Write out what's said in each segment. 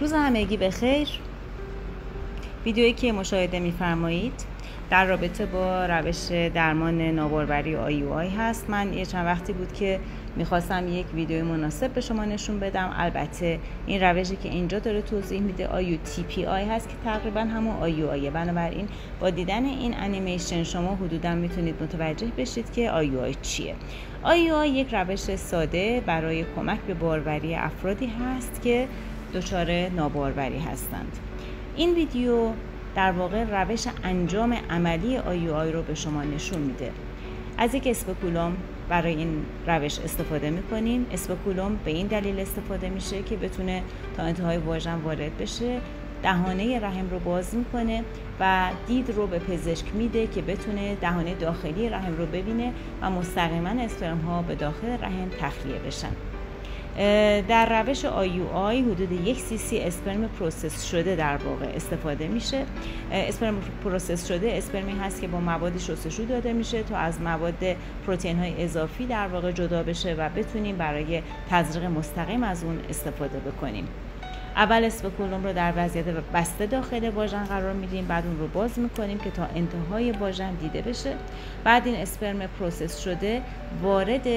روز همگی بخیر. ویدیویی که مشاهده می‌فرمایید در رابطه با روش درمان ناباروری IUI هست. من یه چند وقتی بود که میخواستم یک ویدیوی مناسب به شما نشون بدم. البته این روشی که اینجا داره توضیح میده IUTPI هست که تقریبا همون IUI. بنابراین با دیدن این انیمیشن شما حدودا میتونید متوجه بشید که IUI چیه. IUI یک روش ساده برای کمک به باروری افرادی هست که دچار ناباروری هستند. این ویدیو در واقع روش انجام عملی IUI رو به شما نشون میده. از یک اسپکولوم برای این روش استفاده میکنیم. اسپکولوم به این دلیل استفاده میشه که بتونه تا انتهای واژن وارد بشه، دهانه رحم رو باز میکنه و دید رو به پزشک میده که بتونه دهانه داخلی رحم رو ببینه و مستقیما اسپرم ها به داخل رحم تخلیه بشن. در روش IUI حدود 1 cc اسپرم پروسس شده در واقع استفاده میشه. اسپرم پروسس شده اسپرمی هست که با مواد شستشو داده میشه تا از مواد پروتئین های اضافی در واقع جدا بشه و بتونیم برای تزریق مستقیم از اون استفاده بکنیم. اول اسپکولوم رو در وضعیت بسته داخل واژن قرار میدیم، بعد اون رو باز میکنیم که تا انتهای واژن دیده بشه. بعد این اسپرم پروسس شده وارد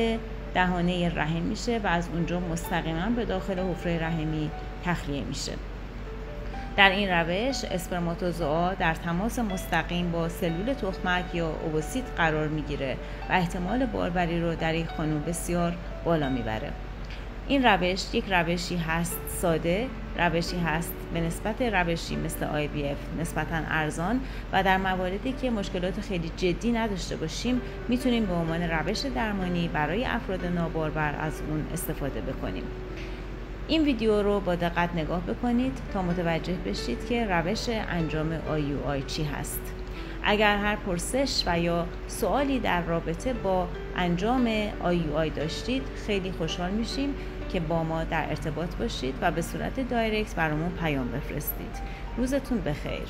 دهانه رحم میشه و از اونجا مستقیما به داخل حفره رحمی تخلیه میشه. در این روش اسپرماتوزوا در تماس مستقیم با سلول تخمک یا اووسیت قرار میگیره و احتمال باروری رو در یک خانم بسیار بالا میبره. این روش یک روشی هست ساده، روشی هست به نسبت روشی مثل IVF نسبتاً ارزان و در مواردی که مشکلات خیلی جدی نداشته باشیم میتونیم به عنوان روش درمانی برای افراد نابارور از اون استفاده بکنیم. این ویدیو رو با دقت نگاه بکنید تا متوجه بشید که روش انجام IUI چی هست. اگر هر پرسش و یا سوالی در رابطه با انجام IUI داشتید خیلی خوشحال میشیم که با ما در ارتباط باشید و به صورت دایرکت برامون پیام بفرستید. روزتون بخیر.